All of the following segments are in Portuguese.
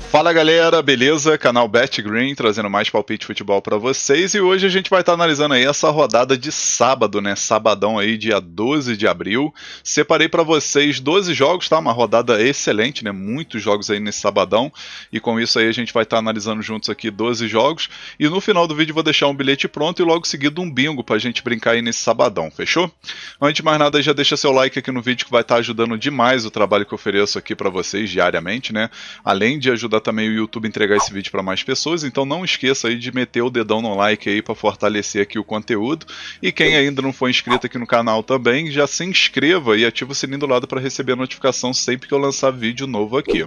Fala galera, beleza? Canal Bet Green trazendo mais palpite de futebol para vocês, e hoje a gente vai estar analisando aí essa rodada de sábado, né? Sabadão aí, dia 12 de abril. Separei para vocês 12 jogos, tá? Uma rodada excelente, né? Muitos jogos aí nesse sabadão, e com isso aí a gente vai estar analisando juntos aqui 12 jogos, e no final do vídeo vou deixar um bilhete pronto e logo seguido um bingo pra gente brincar aí nesse sabadão, fechou? Antes de mais nada, já deixa seu like aqui no vídeo que vai estar ajudando demais o trabalho que eu ofereço aqui para vocês diariamente, né? Além de ajudar também o YouTube a entregar esse vídeo para mais pessoas, então não esqueça aí de meter o dedão no like aí para fortalecer aqui o conteúdo, e quem ainda não for inscrito aqui no canal também, já se inscreva e ativa o sininho do lado para receber a notificação sempre que eu lançar vídeo novo aqui.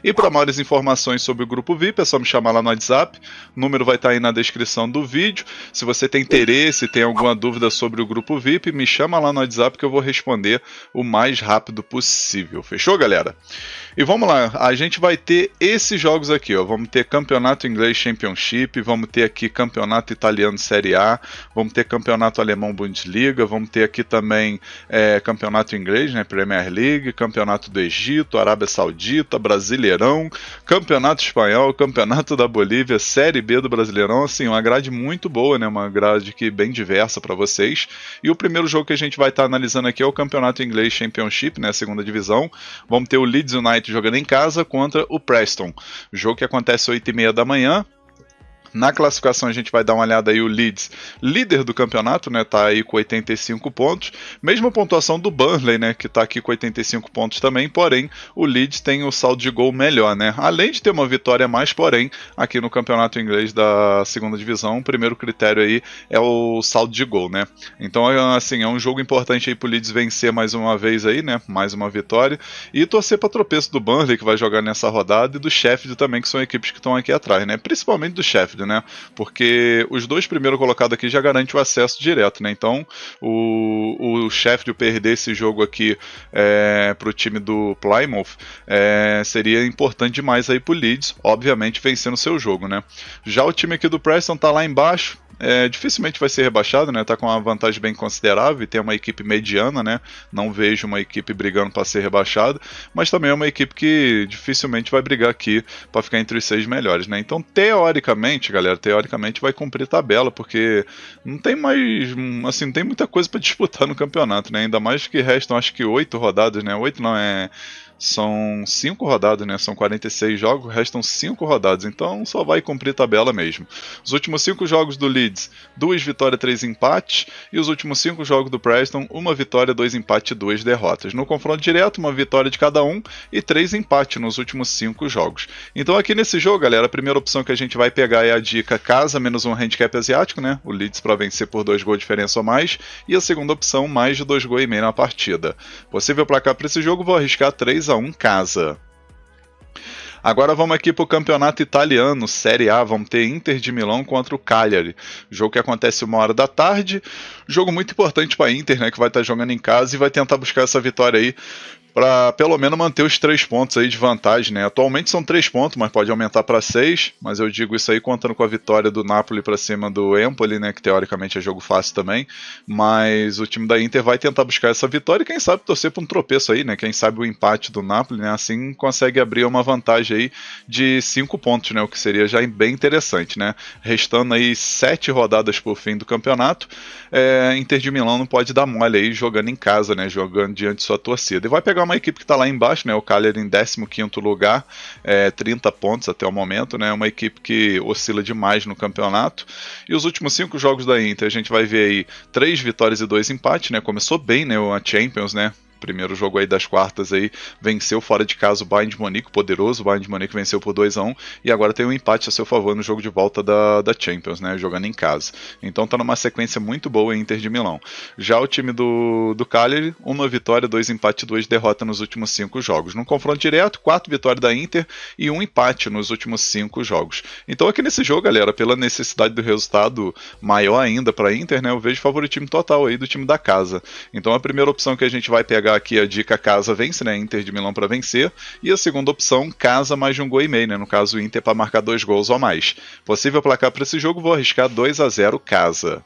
E para maiores informações sobre o grupo VIP, é só me chamar lá no WhatsApp, o número vai estar aí na descrição do vídeo. Se você tem interesse, tem alguma dúvida sobre o grupo VIP, me chama lá no WhatsApp que eu vou responder o mais rápido possível, fechou galera? E vamos lá, a gente vai ter esses jogos aqui, ó. Vamos ter Campeonato Inglês Championship, vamos ter aqui Campeonato Italiano Série A, vamos ter Campeonato Alemão Bundesliga, vamos ter aqui também Campeonato Inglês, né, Premier League, Campeonato do Egito, Arábia Saudita, Brasileirão, Campeonato Espanhol, Campeonato da Bolívia, Série B do Brasileirão, assim, uma grade muito boa, né, uma grade que bem diversa para vocês. E o primeiro jogo que a gente vai estar analisando aqui é o Campeonato Inglês Championship, né, segunda divisão. Vamos ter o Leeds United jogando em casa contra o Preston. Jogo que acontece às 8h30 da manhã. Na classificação a gente vai dar uma olhada aí, o Leeds, líder do campeonato, né, tá aí com 85 pontos, mesma pontuação do Burnley, né, que tá aqui com 85 pontos também, porém o Leeds tem o saldo de gol melhor, né, além de ter uma vitória a mais, porém, aqui no campeonato inglês da segunda divisão, o primeiro critério aí é o saldo de gol, né, então assim, é um jogo importante aí pro Leeds vencer mais uma vez aí, né, mais uma vitória, e torcer para tropeço do Burnley, que vai jogar nessa rodada, e do Sheffield também, que são equipes que estão aqui atrás, né, principalmente do Sheffield, né? Porque os dois primeiros colocados aqui já garantem o acesso direto, né? Então o Sheffield perder esse jogo aqui para o time do Plymouth seria importante demais aí pro Leeds, obviamente vencendo o seu jogo, né? Já o time aqui do Preston tá lá embaixo. Dificilmente vai ser rebaixado, né? Tá com uma vantagem bem considerável e tem uma equipe mediana, né? Não vejo uma equipe brigando para ser rebaixada, mas também é uma equipe que dificilmente vai brigar aqui para ficar entre os 6 melhores, né? Então, teoricamente, galera, vai cumprir tabela, porque não tem mais, assim, não tem muita coisa para disputar no campeonato, né? Ainda mais que restam, acho que 8 rodadas, né? 8 não, são 5 rodadas, né? São 46 jogos, restam 5 rodadas, então só vai cumprir tabela mesmo. Os últimos 5 jogos do Leeds, 2 vitórias, 3 empates, e os últimos 5 jogos do Preston, 1 vitória, 2 empates e 2 derrotas. No confronto direto, 1 vitória de cada um e 3 empates nos últimos 5 jogos. Então aqui nesse jogo, galera, a primeira opção que a gente vai pegar é a dica casa menos um handicap asiático, né? O Leeds para vencer por 2 gols de diferença ou mais, e a segunda opção, mais de 2 gols e meio na partida. Possível placar para esse jogo, vou arriscar 3-1 casa. Agora vamos aqui para o campeonato italiano, Série A, vamos ter Inter de Milão contra o Cagliari, jogo que acontece 1h da tarde, jogo muito importante para a Inter, né, que vai estar jogando em casa e vai tentar buscar essa vitória aí, para pelo menos manter os 3 pontos aí de vantagem, né? Atualmente são 3 pontos, mas pode aumentar para 6, mas eu digo isso aí contando com a vitória do Napoli para cima do Empoli, né? Que teoricamente é jogo fácil também, mas o time da Inter vai tentar buscar essa vitória e quem sabe torcer para um tropeço aí, né? Quem sabe o empate do Napoli, né? Assim consegue abrir uma vantagem aí de 5 pontos, né? O que seria já bem interessante, né? Restando aí 7 rodadas por fim do campeonato, Inter de Milão não pode dar mole aí jogando em casa, né? Jogando diante de sua torcida. E vai pegar uma equipe que está lá embaixo, né? O Cagliari em 15º lugar, 30 pontos até o momento, né? Uma equipe que oscila demais no campeonato. E os últimos 5 jogos da Inter, a gente vai ver aí 3 vitórias e 2 empates, né? Começou bem, né? A Champions, né? Primeiro jogo aí das quartas aí, venceu fora de casa o Bayern de Munique, poderoso, o Bayern de Munique venceu por 2-1, e agora tem um empate a seu favor no jogo de volta da Champions, né, jogando em casa. Então tá numa sequência muito boa em Inter de Milão. Já o time do Cagliari, 1 vitória, 2 empates e 2 derrotas nos últimos 5 jogos. Num confronto direto, 4 vitórias da Inter e 1 empate nos últimos 5 jogos. Então aqui nesse jogo, galera, pela necessidade do resultado maior ainda para a Inter, né, eu vejo favoritismo total aí do time da casa. Então a primeira opção que a gente vai pegar pegar aqui a dica casa vence, né? Inter de Milão para vencer. E a segunda opção, casa mais de 1,5 gols, né? No caso, o Inter para marcar 2 gols ou mais. Possível placar para esse jogo, vou arriscar 2-0 casa.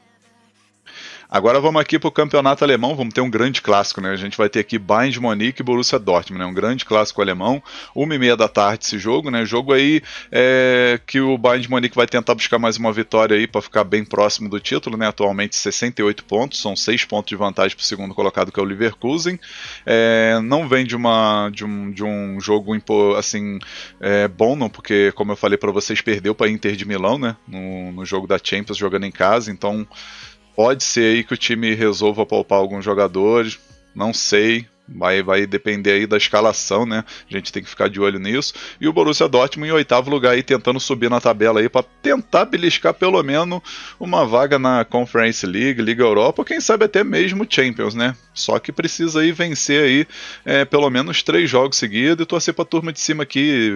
Agora vamos aqui para o campeonato alemão, vamos ter um grande clássico, né? A gente vai ter aqui Bayern de Munique e Borussia Dortmund, né? Um grande clássico alemão, 1h30 da tarde esse jogo, né? Jogo aí que o Bayern de Munique vai tentar buscar mais uma vitória aí para ficar bem próximo do título, né? Atualmente 68 pontos, são 6 pontos de vantagem para o segundo colocado, que é o Leverkusen. Não vem de um jogo assim bom, não, porque como eu falei para vocês, perdeu para Inter de Milão, né? No jogo da Champions, jogando em casa, então pode ser aí que o time resolva poupar alguns jogadores, não sei. Vai depender aí da escalação, né? A gente tem que ficar de olho nisso. E o Borussia Dortmund em 8º lugar aí, tentando subir na tabela aí para tentar beliscar pelo menos uma vaga na Conference League, Liga Europa, ou quem sabe até mesmo Champions, né? Só que precisa aí vencer aí pelo menos 3 jogos seguidos e torcer para a turma de cima que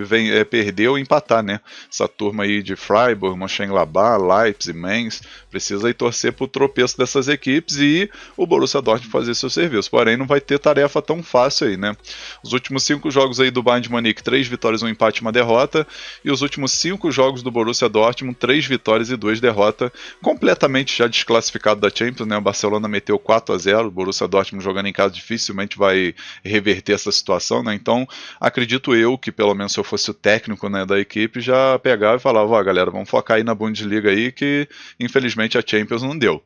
perder ou empatar, né? Essa turma aí de Freiburg, Mönchengladbach, Leipzig, Mainz, precisa aí torcer para o tropeço dessas equipes e o Borussia Dortmund fazer seu serviço. Porém, não vai ter tarefa tão fácil aí, né? Os últimos 5 jogos aí do Bayern de Munique, 3 vitórias, 1 empate e 1 derrota. E os últimos 5 jogos do Borussia Dortmund, 3 vitórias e 2 derrotas. Completamente já desclassificado da Champions, né? O Barcelona meteu 4-0, o Borussia Dortmund jogando em casa dificilmente vai reverter essa situação, né? Então, acredito eu que pelo menos se eu fosse o técnico, né, da equipe, já pegava e falava, ó, galera, vamos focar aí na Bundesliga aí, que infelizmente a Champions não deu.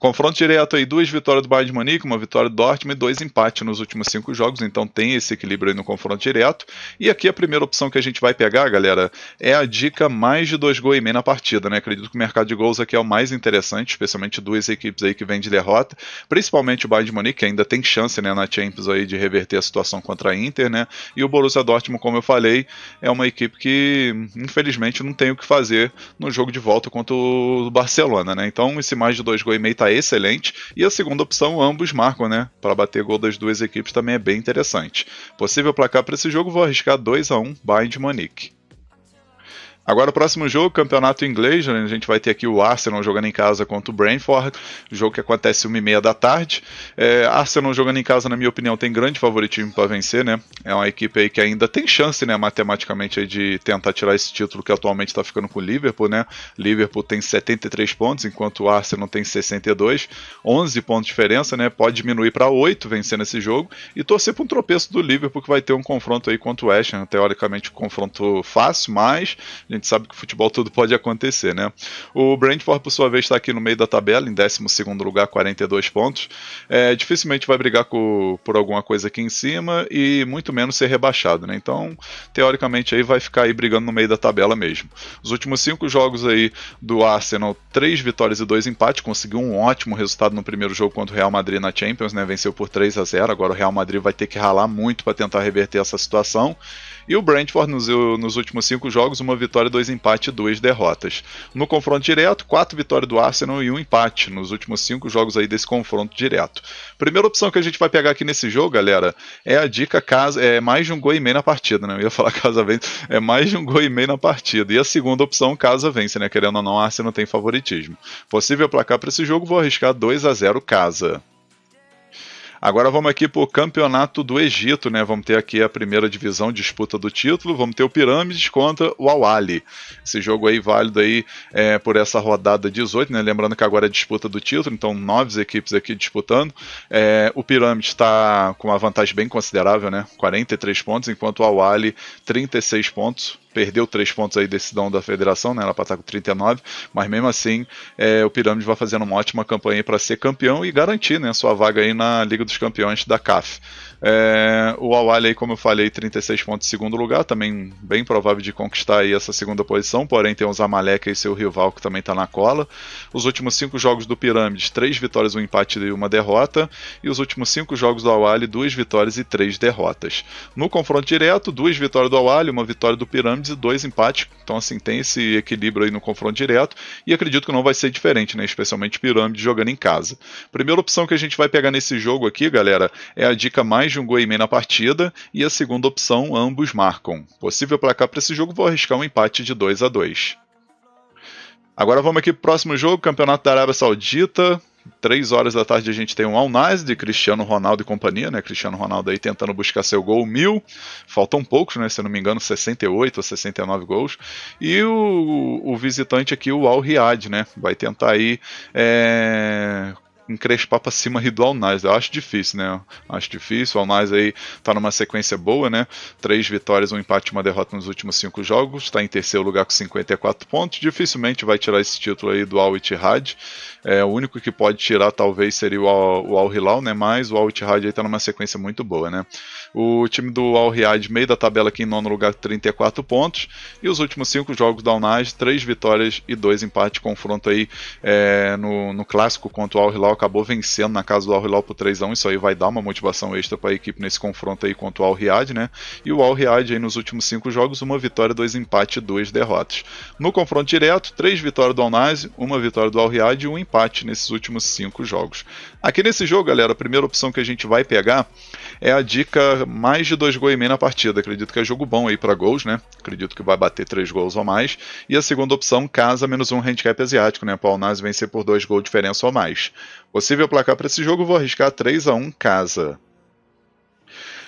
Confronto direto aí, 2 vitórias do Bayern de Munique, 1 vitória do Dortmund e 2 empates nos últimos 5 jogos, então tem esse equilíbrio aí no confronto direto. E aqui a primeira opção que a gente vai pegar, galera, é a dica mais de 2,5 gols na partida, né? Acredito que o mercado de gols aqui é o mais interessante, especialmente duas equipes aí que vêm de derrota, principalmente o Bayern de Munique, que ainda tem chance, né, na Champions aí de reverter a situação contra a Inter, né? E o Borussia Dortmund, como eu falei, é uma equipe que infelizmente não tem o que fazer no jogo de volta contra o Barcelona, né? Então esse mais de 2,5 gols tá excelente. E a segunda opção, ambos marcam, né? Para bater gol das duas equipes também é bem interessante. Possível placar para esse jogo, vou arriscar 2-1 Bayern de Munique. Agora o próximo jogo, campeonato inglês, a gente vai ter aqui o Arsenal jogando em casa contra o Brentford, jogo que acontece 1h30 da tarde. Arsenal jogando em casa, na minha opinião, tem grande favoritismo para vencer, né? É uma equipe aí que ainda tem chance, né, matematicamente, aí de tentar tirar esse título que atualmente está ficando com o Liverpool, né? Liverpool tem 73 pontos, enquanto o Arsenal tem 62, 11 pontos de diferença, né? Pode diminuir para 8 vencendo esse jogo e torcer para um tropeço do Liverpool, que vai ter um confronto aí contra o West Ham, teoricamente um confronto fácil, mas a gente sabe que o futebol tudo pode acontecer, né? O Brentford, por sua vez, está aqui no meio da tabela, em 12º lugar, 42 pontos. Dificilmente vai brigar por alguma coisa aqui em cima e muito menos ser rebaixado, né? Então, teoricamente, aí vai ficar aí brigando no meio da tabela mesmo. Os últimos 5 jogos aí do Arsenal, 3 vitórias e 2 empates, conseguiu um ótimo resultado no primeiro jogo contra o Real Madrid na Champions, né? Venceu por 3-0, agora o Real Madrid vai ter que ralar muito para tentar reverter essa situação. E o Brentford, nos últimos 5 jogos, 1 vitória, 2 empates e 2 derrotas. No confronto direto, 4 vitórias do Arsenal e 1 empate nos últimos 5 jogos aí desse confronto direto. Primeira opção que a gente vai pegar aqui nesse jogo, galera, é a dica casa, mais de 1,5 gols na partida, né? Eu ia falar casa vence, é mais de 1,5 gols na partida. E a segunda opção, casa vence, né? Querendo ou não, o Arsenal tem favoritismo. Possível placar para esse jogo, vou arriscar 2-0 casa. Agora vamos aqui para o campeonato do Egito, né? Vamos ter aqui a primeira divisão, disputa do título. Vamos ter o Pirâmides contra o Al-Ahly. Esse jogo aí válido aí por essa rodada 18, né? Lembrando que agora é disputa do título, então 9 equipes aqui disputando. O Pirâmides está com uma vantagem bem considerável, né? 43 pontos, enquanto o Al-Ahly 36 pontos. Perdeu 3 pontos aí decisão da federação, né? Ela para estar com 39, mas mesmo assim o Pirâmides vai fazendo uma ótima campanha para ser campeão e garantir, né, sua vaga aí na Liga dos Campeões da CAF. O Al-Ahly, como eu falei, 36 pontos em segundo lugar, também bem provável de conquistar aí essa segunda posição, porém tem o Zamalek e seu rival que também está na cola. Os últimos 5 jogos do Pirâmides, 3 vitórias, 1 empate e 1 derrota, e os últimos 5 jogos do Al-Ahly, 2 vitórias e 3 derrotas. No confronto direto, 2 vitórias do Al-Ahly, 1 vitória do Pirâmides e 2 empates, então assim, tem esse equilíbrio aí no confronto direto, e acredito que não vai ser diferente, né, especialmente Pirâmides jogando em casa. Primeira opção que a gente vai pegar nesse jogo aqui, galera, é a dica mais de 1,5 gols na partida, e a segunda opção, ambos marcam. Possível placar para esse jogo, vou arriscar um empate de 2-2. Agora vamos aqui para o próximo jogo, Campeonato da Arábia Saudita. 3 horas da tarde a gente tem um Al Nassr de Cristiano Ronaldo e companhia, né? Cristiano Ronaldo aí tentando buscar seu gol 1000. Faltam poucos, né? Se eu não me engano, 68 ou 69 gols. E o visitante aqui, o Al Riyadh, né? Vai tentar aí encrespar pra cima aí do Al Nassr. Eu acho difícil, né? Acho difícil. O Al Nassr aí tá numa sequência boa, né? 3 vitórias, um empate e uma derrota nos últimos 5 jogos. Tá em terceiro lugar com 54 pontos. Dificilmente vai tirar esse título aí do Al Ittihad. O único que pode tirar talvez seria o Al Hilal, né? Mas o Al Ittihad aí tá numa sequência muito boa, né? O time do Al Riyadh, meio da tabela aqui em nono lugar, 34 pontos. E os últimos 5 jogos do Al Nassr, 3 vitórias e 2 empates. Confronto aí no clássico contra o Al Hilal, acabou vencendo na casa do Al Hilal por 3-1. Isso aí vai dar uma motivação extra para a equipe nesse confronto aí contra o Al Riyadh, né? E o Al Riyadh aí nos últimos 5 jogos, 1 vitória, 2 empates e 2 derrotas. No confronto direto, 3 vitórias do Al Nassr, 1 vitória do Al Riyadh e 1 empate nesses últimos 5 jogos. Aqui nesse jogo, galera, a primeira opção que a gente vai pegar é a dica mais de 2 gols e meio na partida. Acredito que é jogo bom aí para gols, né? Acredito que vai bater 3 gols ou mais. E a segunda opção, casa menos 1 handicap asiático, né? Para o Al Nassr vencer por 2 gols de diferença ou mais. Possível placar para esse jogo, vou arriscar 3-1 casa.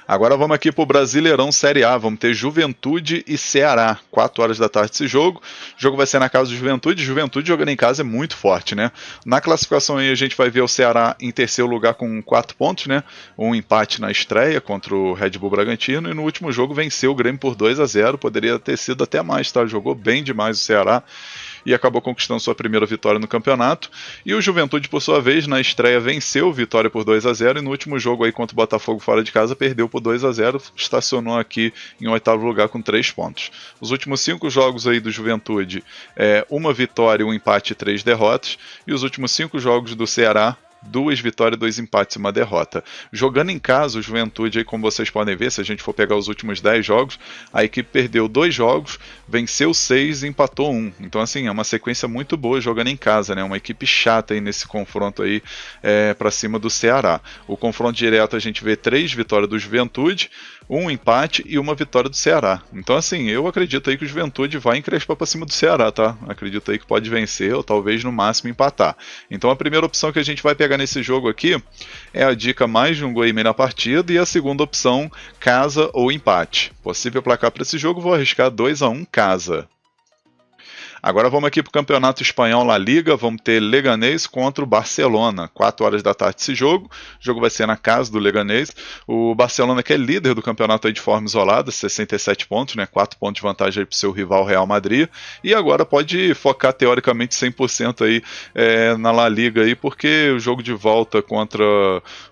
Agora vamos aqui para o Brasileirão Série A, vamos ter Juventude e Ceará, 4 horas da tarde esse jogo. O jogo vai ser na casa do Juventude, Juventude jogando em casa é muito forte, né? Na classificação aí a gente vai ver o Ceará em terceiro lugar com 4 pontos, né? Um empate na estreia contra o Red Bull Bragantino e no último jogo venceu o Grêmio por 2-0, poderia ter sido até mais, tá? Jogou bem demais o Ceará e acabou conquistando sua primeira vitória no campeonato. E o Juventude, por sua vez, na estreia venceu Vitória por 2-0 e no último jogo aí contra o Botafogo fora de casa perdeu por 2-0, estacionou aqui em 8º lugar com 3 pontos. Os últimos 5 jogos aí do Juventude, 1 vitória, 1 empate e 3 derrotas, e os últimos 5 jogos do Ceará, 2 vitórias, 2 empates e 1 derrota. Jogando em casa, o Juventude, aí, como vocês podem ver, se a gente for pegar os últimos 10 jogos, a equipe perdeu 2 jogos, venceu 6 e empatou 1. Então, assim, é uma sequência muito boa jogando em casa, né? Uma equipe chata aí nesse confronto aí para cima do Ceará. O confronto direto a gente vê 3 vitórias do Juventude, 1 empate e 1 vitória do Ceará. Então, assim, eu acredito aí que o Juventude vai encrespar para cima do Ceará, tá? Acredito aí que pode vencer ou talvez no máximo empatar. Então, a primeira opção que a gente vai pegar nesse jogo aqui é a dica mais de 1 gol e meio na partida e a segunda opção, casa ou empate. Possível placar para esse jogo, vou arriscar 2-1 casa. Agora vamos aqui para o Campeonato Espanhol La Liga, vamos ter Leganés contra o Barcelona, 4 horas da tarde esse jogo, o jogo vai ser na casa do Leganés, o Barcelona que é líder do campeonato aí de forma isolada, 67 pontos, né, 4 pontos de vantagem para o seu rival Real Madrid, e agora pode focar teoricamente 100% aí na La Liga, aí, porque o jogo de volta contra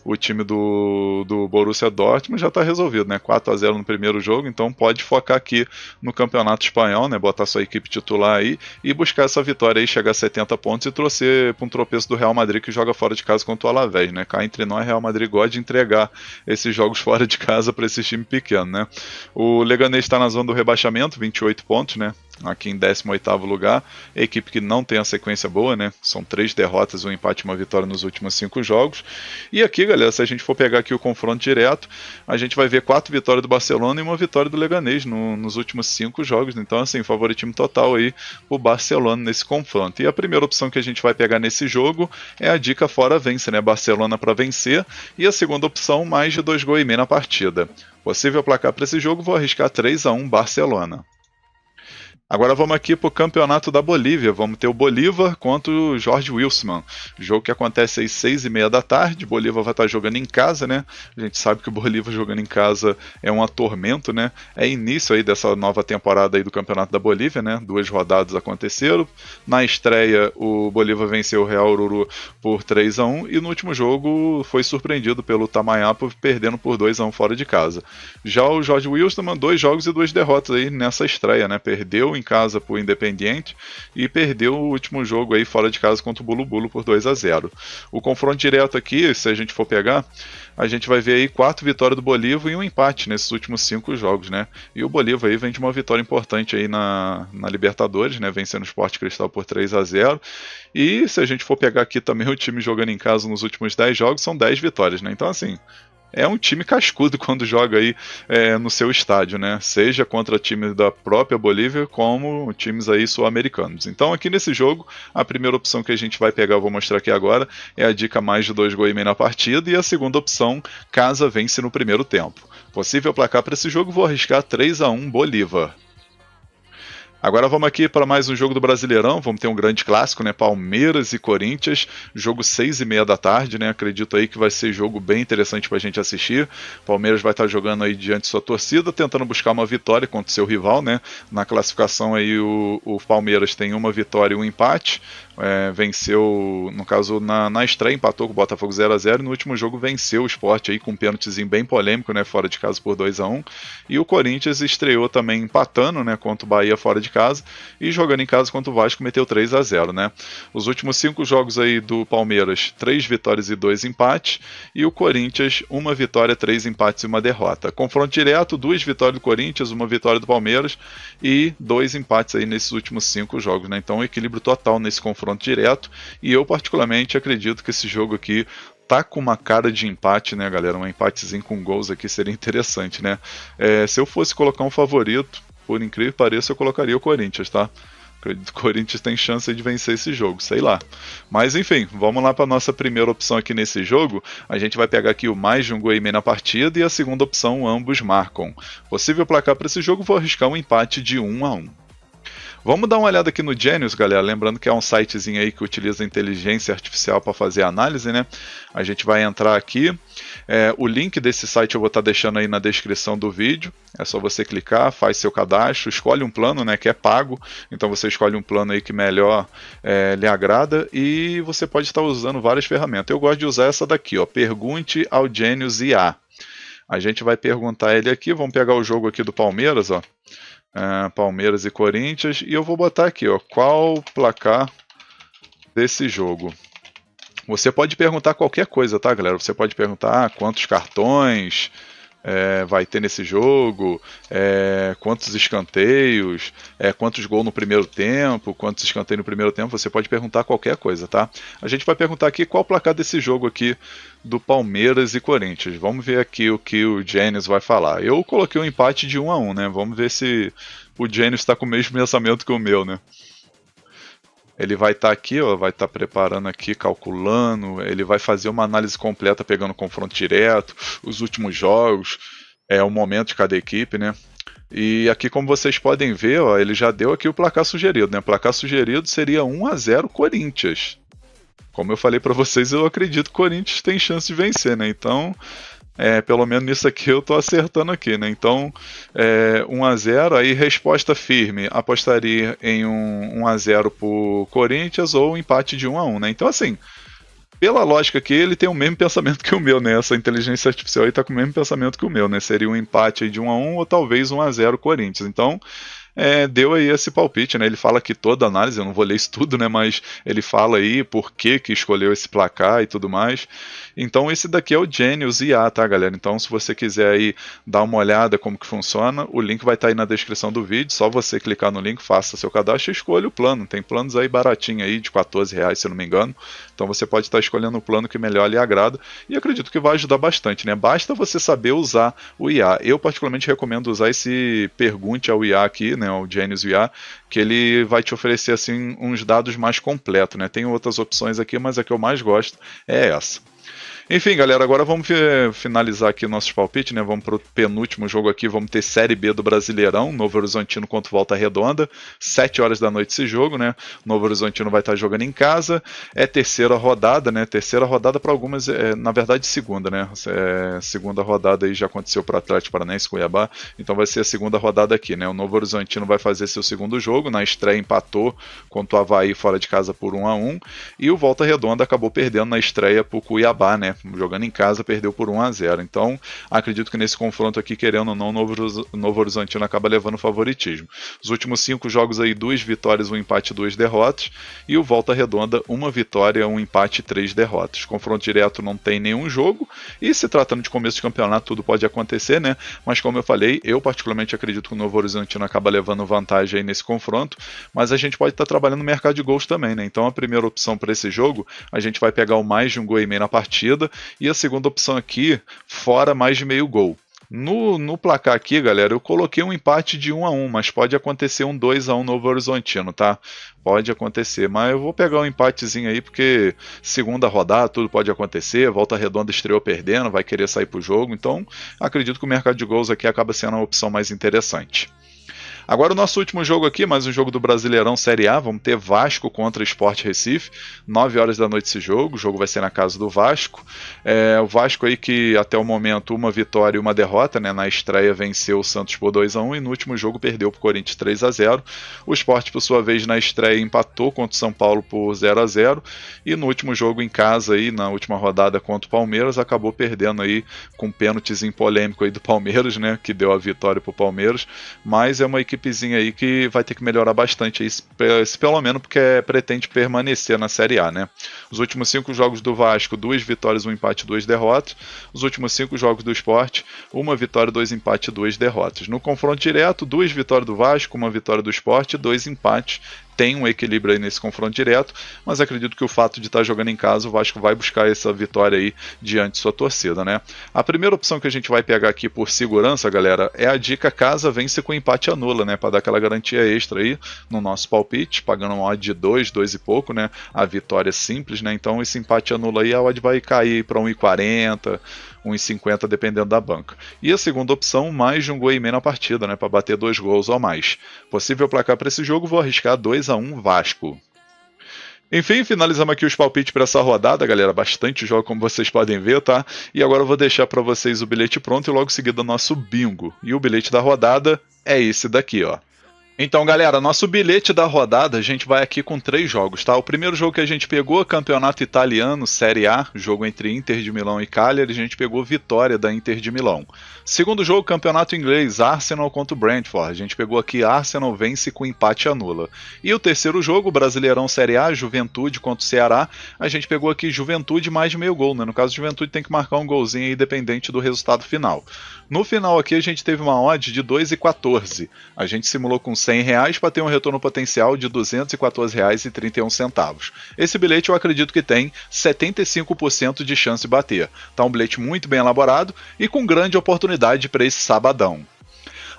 o time do Borussia Dortmund já está resolvido, né, 4-0 no primeiro jogo, então pode focar aqui no Campeonato Espanhol, né, botar sua equipe titular aí, e buscar essa vitória aí, chegar a 70 pontos e torcer para um tropeço do Real Madrid que joga fora de casa contra o Alavés, né? Cá entre nós, Real Madrid gosta de entregar esses jogos fora de casa para esse time pequeno, né? O Leganés está na zona do rebaixamento, 28 pontos, né? Aqui em 18º lugar, equipe que não tem a sequência boa, né? São 3 derrotas, 1 empate e 1 vitória nos últimos 5 jogos. E aqui, galera, se a gente for pegar aqui o confronto direto, a gente vai ver 4 vitórias do Barcelona e 1 vitória do Leganés nos últimos 5 jogos. Então, assim, favoritismo total aí o Barcelona nesse confronto. E a primeira opção que a gente vai pegar nesse jogo é a dica fora vence, né? Barcelona para vencer. E a segunda opção, mais de 2 gols e meio na partida. Possível placar para esse jogo, vou arriscar 3-1 Barcelona. Agora vamos aqui para o Campeonato da Bolívia, vamos ter o Bolívar contra o Jorge Wilstermann, jogo que acontece às 6h30 da tarde, Bolívar vai estar jogando em casa, né, a gente sabe que o Bolívar jogando em casa é um atormento, né, é início aí dessa nova temporada aí do Campeonato da Bolívia, né, 2 rodadas aconteceram, na estreia o Bolívar venceu o Real Oruro por 3-1 e no último jogo foi surpreendido pelo Tamayapo perdendo por 2-1 fora de casa. Já o Jorge Wilstermann, 2 jogos e 2 derrotas aí nessa estreia, né, perdeu em casa por Independiente e perdeu o último jogo aí fora de casa contra o Bulu Bulu por 2-0. O confronto direto aqui, se a gente for pegar, a gente vai ver aí 4 vitórias do Bolívar e 1 empate nesses últimos 5 jogos, né? E o Bolívar aí vem de uma vitória importante aí na Libertadores, né? Vencendo o Sport Cristal por 3-0. E se a gente for pegar aqui também o time jogando em casa nos últimos 10 jogos, são 10 vitórias, né? Então assim, é um time cascudo quando joga aí no seu estádio, né? Seja contra times da própria Bolívia, como times aí sul-americanos. Então aqui nesse jogo, a primeira opção que a gente vai pegar, eu vou mostrar aqui agora, é a dica mais de 2 gols e meio na partida, e a segunda opção, casa vence no primeiro tempo. Possível placar para esse jogo, vou arriscar 3-1 Bolívar. Agora vamos aqui para mais um jogo do Brasileirão, vamos ter um grande clássico, né? Palmeiras e Corinthians, jogo 6h30 da tarde, né? Acredito aí que vai ser jogo bem interessante para a gente assistir. Palmeiras vai estar jogando aí diante de sua torcida, tentando buscar uma vitória contra o seu rival, né? Na classificação aí o Palmeiras tem uma vitória e um empate. Venceu, no caso, na estreia, empatou com o Botafogo 0-0 e no último jogo venceu o Sport aí com um pênaltizinho bem polêmico, né, fora de casa por 2-1. E o Corinthians estreou também empatando, né, contra o Bahia fora de casa e jogando em casa contra o Vasco meteu 3-0, né. Os últimos 5 jogos aí do Palmeiras, 3 vitórias e 2 empates, e o Corinthians, 1 vitória, 3 empates e 1 derrota. Confronto direto, 2 vitórias do Corinthians, 1 vitória do Palmeiras e 2 empates aí nesses últimos 5 jogos, né. Então equilíbrio total nesse confronto direto, e eu particularmente acredito que esse jogo aqui tá com uma cara de empate, né, galera? Um empatezinho com gols aqui seria interessante, né? Se eu fosse colocar um favorito, por incrível que pareça, eu colocaria o Corinthians, tá? Acredito que o Corinthians tem chance de vencer esse jogo, sei lá. Mas enfim, vamos lá para nossa primeira opção aqui nesse jogo. A gente vai pegar aqui o mais de 1 gol e meio na partida e a segunda opção, ambos marcam. Possível placar para esse jogo, vou arriscar um empate de 1-1. Vamos dar uma olhada aqui no Genius, galera, lembrando que é um sitezinho aí que utiliza inteligência artificial para fazer análise, né? A gente vai entrar aqui, o link desse site eu vou estar deixando aí na descrição do vídeo, é só você clicar, faz seu cadastro, escolhe um plano, né, que é pago, então você escolhe um plano aí que melhor lhe agrada e você pode estar usando várias ferramentas. Eu gosto de usar essa daqui, ó, Pergunte ao Genius IA. A gente vai perguntar ele aqui, vamos pegar o jogo aqui do Palmeiras, ó. Palmeiras e Corinthians, e eu vou botar aqui, ó, qual o placar desse jogo. Você pode perguntar qualquer coisa, tá, galera? Você pode perguntar quantos cartões vai ter nesse jogo, quantos escanteios, quantos gols no primeiro tempo, quantos escanteios no primeiro tempo, você pode perguntar qualquer coisa, tá? A gente vai perguntar aqui qual o placar desse jogo aqui do Palmeiras e Corinthians. Vamos ver aqui o que o Genius vai falar. Eu coloquei um empate de 1-1, né? Vamos ver se o Genius está com o mesmo pensamento que o meu, né? Ele vai estar aqui, ó, vai estar preparando aqui, calculando, ele vai fazer uma análise completa pegando o confronto direto, os últimos jogos, o momento de cada equipe, né? E aqui, como vocês podem ver, ó, ele já deu aqui o placar sugerido, né? O placar sugerido seria 1-0 Corinthians. Como eu falei para vocês, eu acredito que o Corinthians tem chance de vencer, né? Então, pelo menos nisso aqui eu tô acertando aqui, né? Então, 1-0, aí resposta firme, apostaria em 1-0 pro Corinthians ou um empate de 1-1, né? Então, assim, pela lógica aqui, ele tem o mesmo pensamento que o meu, né? Essa inteligência artificial aí tá com o mesmo pensamento que o meu, né? Seria um empate aí de 1-1 ou talvez 1-0 Corinthians. Então, deu aí esse palpite, né? Ele fala que toda análise, eu não vou ler isso tudo, né? Mas ele fala aí por que escolheu esse placar e tudo mais. Então esse daqui é o Genius IA, tá, galera? Então se você quiser aí dar uma olhada como que funciona, o link vai estar aí na descrição do vídeo, só você clicar no link, faça seu cadastro e escolha o plano. Tem planos aí baratinho aí, de R$14, se eu não me engano. Então você pode estar escolhendo o plano que melhor lhe agrada e acredito que vai ajudar bastante, né? Basta você saber usar o IA. Eu particularmente recomendo usar esse Pergunte ao IA aqui, né? O Genius IA, que ele vai te oferecer assim uns dados mais completos, né? Tem outras opções aqui, mas a que eu mais gosto é essa. Enfim, galera, agora vamos finalizar aqui nossos palpites, né? Vamos para o penúltimo jogo aqui, vamos ter Série B do Brasileirão, Novo Horizontino contra Volta Redonda, 7 horas da noite esse jogo, né? Novo Horizontino vai estar jogando em casa, terceira rodada, né? Terceira rodada para algumas, na verdade segunda, né? Segunda rodada aí já aconteceu para Atlético Paranaense, Cuiabá, então vai ser a segunda rodada aqui, né? O Novo Horizontino vai fazer seu segundo jogo, na estreia empatou contra o Avaí fora de casa por 1-1, e o Volta Redonda acabou perdendo na estreia para o Cuiabá, né? Jogando em casa, perdeu por 1-0. Então, acredito que nesse confronto aqui, querendo ou não, o Novo Horizontino acaba levando favoritismo. Os últimos 5 jogos aí, 2 vitórias, 1 empate, 2 derrotas. E o Volta Redonda, 1 vitória, 1 empate, 3 derrotas. Confronto direto não tem nenhum jogo. E se tratando de começo de campeonato, tudo pode acontecer, né? Mas como eu falei, eu particularmente acredito que o Novo Horizontino acaba levando vantagem aí nesse confronto. Mas a gente pode estar trabalhando no mercado de gols também, né? Então, a primeira opção para esse jogo, a gente vai pegar o mais de 1 gol e meio na partida. partida. E a segunda opção aqui, fora mais de meio gol. No placar aqui, galera, eu coloquei um empate de 1-1, mas pode acontecer um 2-1 Novo Horizontino, tá? Pode acontecer, mas eu vou pegar um empatezinho aí, porque segunda rodada, tudo pode acontecer, Volta Redonda estreou perdendo, vai querer sair pro jogo, então acredito que o mercado de gols aqui acaba sendo a opção mais interessante. Agora o nosso último jogo aqui, mais um jogo do Brasileirão Série A, vamos ter Vasco contra Sport Recife, 9 horas da noite esse jogo, o jogo vai ser na casa do Vasco. O Vasco aí que até o momento uma vitória e uma derrota, né? Na estreia venceu o Santos por 2-1 e no último jogo perdeu para o Corinthians 3-0. O Sport, por sua vez, na estreia empatou contra o São Paulo por 0-0 e no último jogo em casa, aí, na última rodada contra o Palmeiras, acabou perdendo aí com um pênaltizinho polêmico aí do Palmeiras, né? Que deu a vitória para o Palmeiras, mas é uma equipezinha aí que vai ter que melhorar bastante aí, pelo menos porque pretende permanecer na Série A, né? Os últimos 5 jogos do Vasco, 2 vitórias, 1 empate, 2 derrotas. Os últimos 5 jogos do Sport, 1 vitória, 2 empates, 2 derrotas. No confronto direto, 2 vitórias do Vasco, 1 vitória do Sport, 2 empates. Tem um equilíbrio aí nesse confronto direto, mas acredito que o fato de estar jogando em casa, o Vasco vai buscar essa vitória aí diante de sua torcida, né? A primeira opção que a gente vai pegar aqui por segurança, galera, é a dica casa vence com empate anula, né? Para dar aquela garantia extra aí no nosso palpite, pagando uma odd de 2 e pouco, né? A vitória é simples, né? Então esse empate anula aí, a odd vai cair para 1,40, 1,50 dependendo da banca. E a segunda opção, mais de um gol e meio na partida, né? Para bater 2 gols ou mais. Possível placar para esse jogo, vou arriscar 2-1 Vasco. Enfim, finalizamos aqui os palpites para essa rodada, galera. Bastante jogo, como vocês podem ver, tá? E agora eu vou deixar para vocês o bilhete pronto e logo em seguida o nosso bingo. E o bilhete da rodada é esse daqui, ó. Então, galera, nosso bilhete da rodada, a gente vai aqui com 3 jogos, tá? O primeiro jogo que a gente pegou, Campeonato Italiano, Série A, jogo entre Inter de Milão e Cagliari, a gente pegou vitória da Inter de Milão. Segundo jogo, Campeonato Inglês, Arsenal contra o Brentford, a gente pegou aqui Arsenal vence com empate anula. E o terceiro jogo, Brasileirão Série A, Juventude contra o Ceará, a gente pegou aqui Juventude mais de meio gol, né? No caso, Juventude tem que marcar um golzinho aí, dependente do resultado final. No final aqui a gente teve uma odd de 2,14. A gente simulou com R$100 para ter um retorno potencial de R$ 214,31. Esse bilhete eu acredito que tem 75% de chance de bater. Tá um bilhete muito bem elaborado e com grande oportunidade para esse sabadão.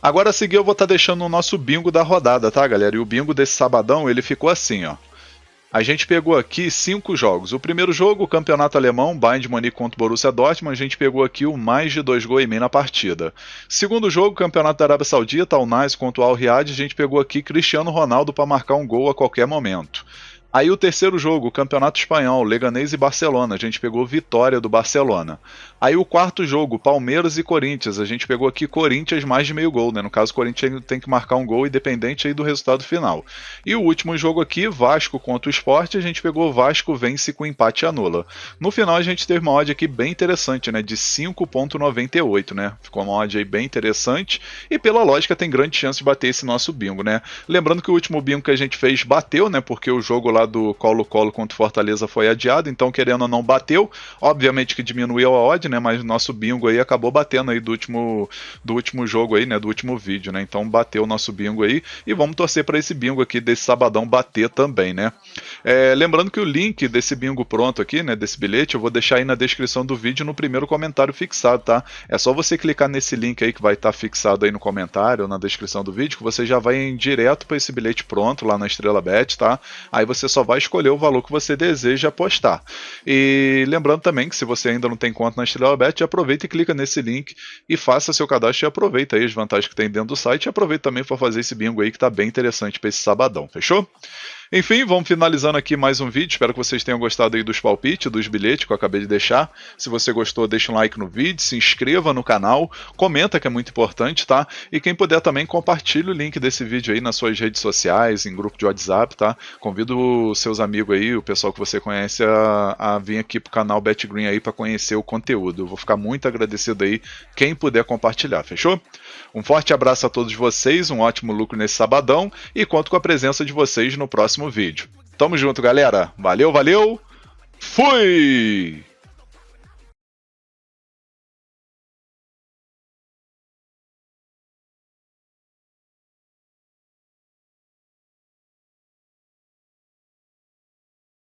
Agora a seguir eu vou estar deixando o nosso bingo da rodada, tá, galera? E o bingo desse sabadão ele ficou assim, ó. A gente pegou aqui 5 jogos. O primeiro jogo, o Campeonato Alemão, Bayern de Munique contra o Borussia Dortmund, a gente pegou aqui o mais de 2 gols e meio na partida. Segundo jogo, Campeonato da Arábia Saudita, Al Nassr contra o Al Riyadh, a gente pegou aqui Cristiano Ronaldo para marcar um gol a qualquer momento. Aí o terceiro jogo, o Campeonato Espanhol, Leganés e Barcelona, a gente pegou vitória do Barcelona. Aí o quarto jogo, Palmeiras e Corinthians, a gente pegou aqui Corinthians mais de meio gol, né? No caso, o Corinthians tem que marcar um gol independente aí do resultado final. E o último jogo aqui, Vasco contra o Sport, a gente pegou Vasco vence com empate e anula. No final a gente teve uma odd aqui bem interessante, né? De 5,98, né? Ficou uma odd aí bem interessante e pela lógica tem grande chance de bater esse nosso bingo, né? Lembrando que o último bingo que a gente fez bateu, né? Porque o jogo lá do Colo-Colo contra o Fortaleza foi adiado, então querendo ou não bateu, obviamente que diminuiu a odd, né, mas o nosso bingo aí acabou batendo aí do último jogo aí, né, do último vídeo, né, então bateu o nosso bingo aí e vamos torcer para esse bingo aqui desse sabadão bater também, né. Lembrando que o link desse bingo pronto aqui, né, desse bilhete, eu vou deixar aí na descrição do vídeo no primeiro comentário fixado, tá, é só você clicar nesse link aí que vai estar fixado aí no comentário ou na descrição do vídeo que você já vai direto para esse bilhete pronto lá na Estrela Bet, tá, aí você só vai escolher o valor que você deseja apostar. E lembrando também que se você ainda não tem conta na Estrela Bet, aproveita e clica nesse link e faça seu cadastro e aproveita aí as vantagens que tem dentro do site e aproveita também para fazer esse bingo aí que tá bem interessante para esse sabadão, fechou? Enfim, vamos finalizando aqui mais um vídeo, espero que vocês tenham gostado aí dos palpites, dos bilhetes que eu acabei de deixar. Se você gostou, deixa um like no vídeo, se inscreva no canal, comenta que é muito importante, tá? E quem puder também compartilhe o link desse vídeo aí nas suas redes sociais, em grupo de WhatsApp, tá? Convido os seus amigos aí, o pessoal que você conhece a vir aqui pro canal BetGreen aí para conhecer o conteúdo. Eu vou ficar muito agradecido aí quem puder compartilhar, fechou? Um forte abraço a todos vocês, um ótimo lucro nesse sabadão e conto com a presença de vocês no próximo vídeo. Tamo junto, galera. Valeu, valeu. Fui!